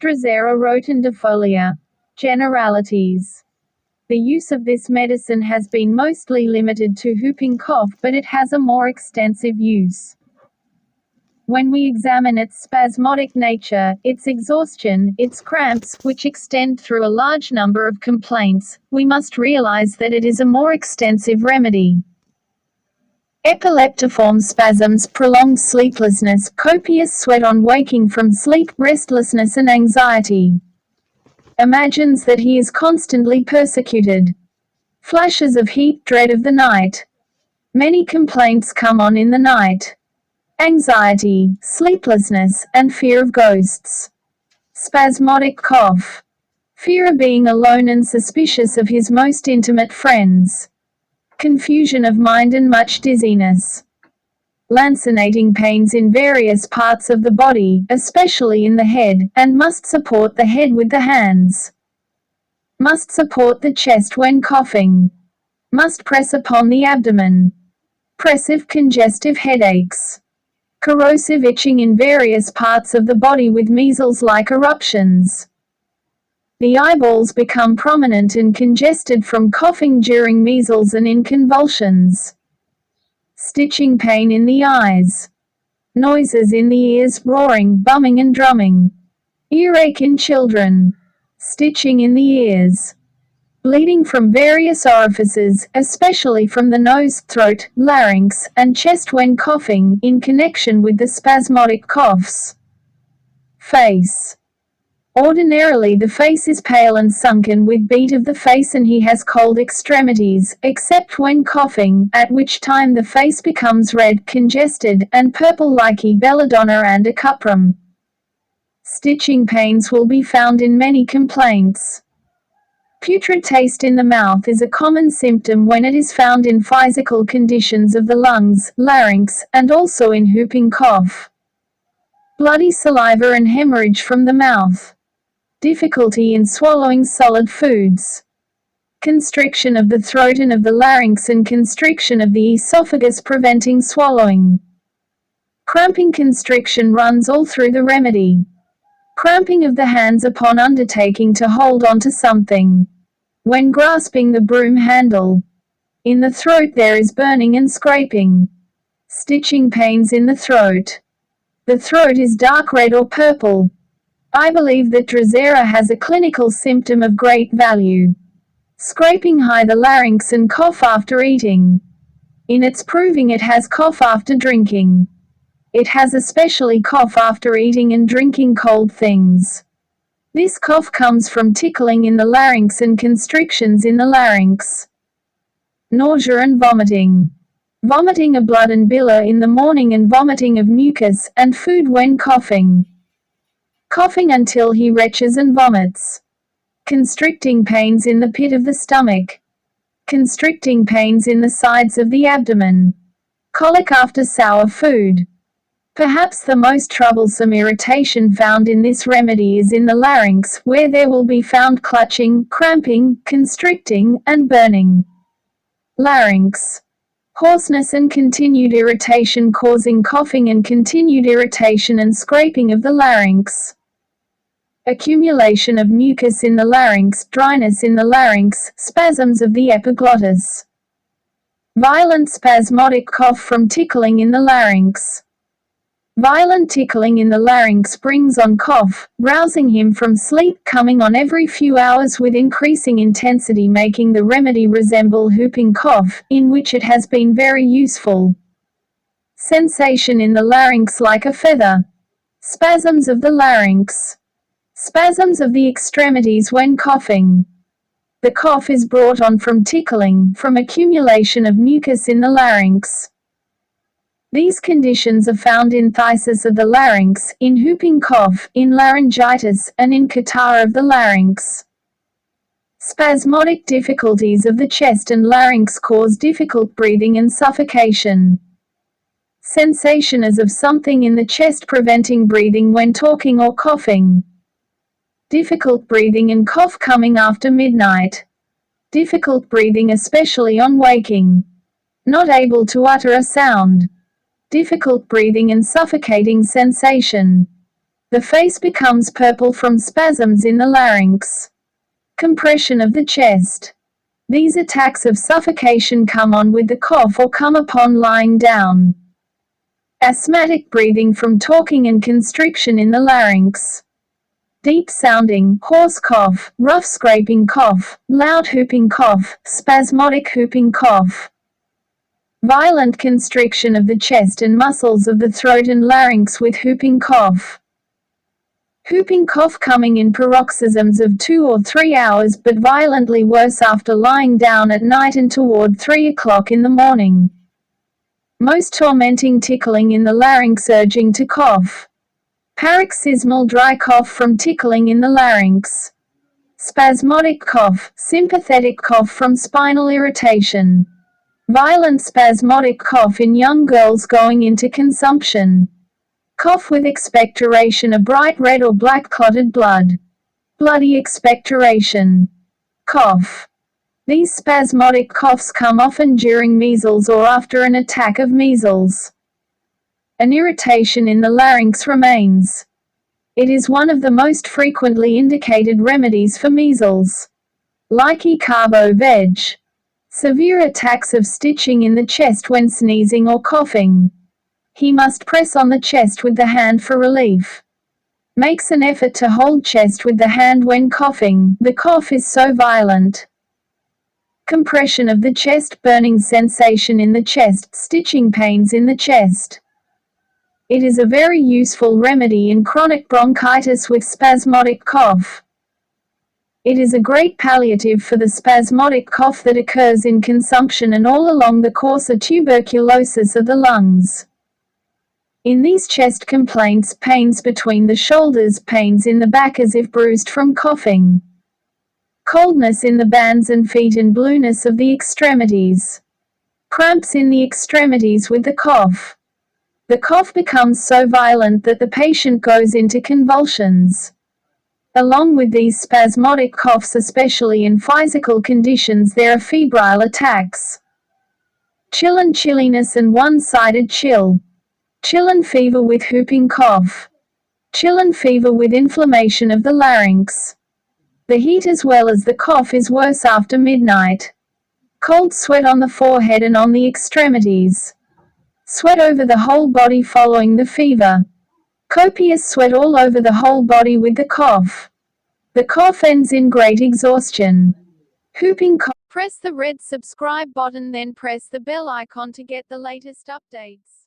Drosera rotundifolia. Generalities. The use of this medicine has been mostly limited to whooping cough, but it has a more extensive use. When we examine its spasmodic nature, its exhaustion, its cramps, which extend through a large number of complaints, we must realize that it is a more extensive remedy. Epileptiform spasms, prolonged sleeplessness, copious sweat on waking from sleep, restlessness and anxiety. Imagines that he is constantly persecuted. Flashes of heat, dread of the night. Many complaints come on in the night. Anxiety, sleeplessness, and fear of ghosts. Spasmodic cough. Fear of being alone and suspicious of his most intimate friends. Confusion of mind and much dizziness. Lancinating pains in various parts of the body, especially in the head, and must support the head with the hands. Must support the chest when coughing. Must press upon the abdomen. Pressive congestive headaches. Corrosive itching in various parts of the body with measles-like eruptions. The eyeballs become prominent and congested from coughing during measles and in convulsions. Stitching pain in the eyes. Noises in the ears, roaring, bumming and drumming. Earache in children. Stitching in the ears. Bleeding from various orifices, especially from the nose, throat, larynx, and chest when coughing, in connection with the spasmodic coughs. Face. Ordinarily the face is pale and sunken with beat of the face and he has cold extremities, except when coughing, at which time the face becomes red, congested, and purple like belladonna and a cuprum. Stitching pains will be found in many complaints. Putrid taste in the mouth is a common symptom when it is found in physical conditions of the lungs, larynx, and also in whooping cough. Bloody saliva and hemorrhage from the mouth. Difficulty in swallowing solid foods. Constriction of the throat and of the larynx and constriction of the esophagus preventing swallowing. Cramping constriction runs all through the remedy. Cramping of the hands upon undertaking to hold on to something. When grasping the broom handle. In the throat there is burning and scraping. Stitching pains in the throat. The throat is dark red or purple. I believe that Drosera has a clinical symptom of great value. Scraping high the larynx and cough after eating. In its proving it has cough after drinking. It has especially cough after eating and drinking cold things. This cough comes from tickling in the larynx and constrictions in the larynx. Nausea and vomiting. Vomiting of blood and bile in the morning and vomiting of mucus and food when coughing. Coughing until he retches and vomits. Constricting pains in the pit of the stomach. Constricting pains in the sides of the abdomen. Colic after sour food. Perhaps the most troublesome irritation found in this remedy is in the larynx, where there will be found clutching, cramping, constricting, and burning. Larynx. Hoarseness and continued irritation causing coughing and continued irritation and scraping of the larynx. Accumulation of mucus in the larynx, dryness in the larynx, spasms of the epiglottis. Violent spasmodic cough from tickling in the larynx. Violent tickling in the larynx brings on cough, rousing him from sleep, coming on every few hours with increasing intensity, making the remedy resemble whooping cough, in which it has been very useful. Sensation in the larynx like a feather. Spasms of the larynx. Spasms of the extremities when coughing. The cough is brought on from tickling, from accumulation of mucus in the larynx. These conditions are found in phthisis of the larynx, in whooping cough, in laryngitis, and in catarrh of the larynx. Spasmodic difficulties of the chest and larynx cause difficult breathing and suffocation. Sensation as of something in the chest preventing breathing when talking or coughing. Difficult breathing and cough coming after midnight. Difficult breathing especially on waking. Not able to utter a sound. Difficult breathing and suffocating sensation. The face becomes purple from spasms in the larynx. Compression of the chest. These attacks of suffocation come on with the cough or come upon lying down. Asthmatic breathing from talking and constriction in the larynx. Deep sounding, hoarse cough, rough scraping cough, loud whooping cough, spasmodic whooping cough. Violent constriction of the chest and muscles of the throat and larynx with whooping cough. Whooping cough coming in paroxysms of 2 or 3 hours but violently worse after lying down at night and toward 3 o'clock in the morning. Most tormenting tickling in the larynx urging to cough. Paroxysmal dry cough from tickling in the larynx. Spasmodic cough, sympathetic cough from spinal irritation. Violent spasmodic cough in young girls going into consumption. Cough with expectoration of bright red or black clotted blood. Bloody expectoration. Cough. These spasmodic coughs come often during measles or after an attack of measles. An irritation in the larynx remains. It is one of the most frequently indicated remedies for measles. Like E-carbo-veg. Severe attacks of stitching in the chest when sneezing or coughing. He must press on the chest with the hand for relief. Makes an effort to hold chest with the hand when coughing, the cough is so violent. Compression of the chest, burning sensation in the chest, stitching pains in the chest. It is a very useful remedy in chronic bronchitis with spasmodic cough. It is a great palliative for the spasmodic cough that occurs in consumption and all along the course of tuberculosis of the lungs. In these chest complaints, pains between the shoulders, pains in the back as if bruised from coughing. Coldness in the bands and feet and blueness of the extremities. Cramps in the extremities with the cough. The cough becomes so violent that the patient goes into convulsions. Along with these spasmodic coughs, especially in physical conditions, there are febrile attacks. Chill and chilliness and one-sided chill. Chill and fever with whooping cough. Chill and fever with inflammation of the larynx. The heat as well as the cough is worse after midnight. Cold sweat on the forehead and on the extremities. Sweat over the whole body following the fever. Copious sweat all over the whole body with the cough. The cough ends in great exhaustion. Whooping cough. Press the red subscribe button, then press the bell icon to get the latest updates.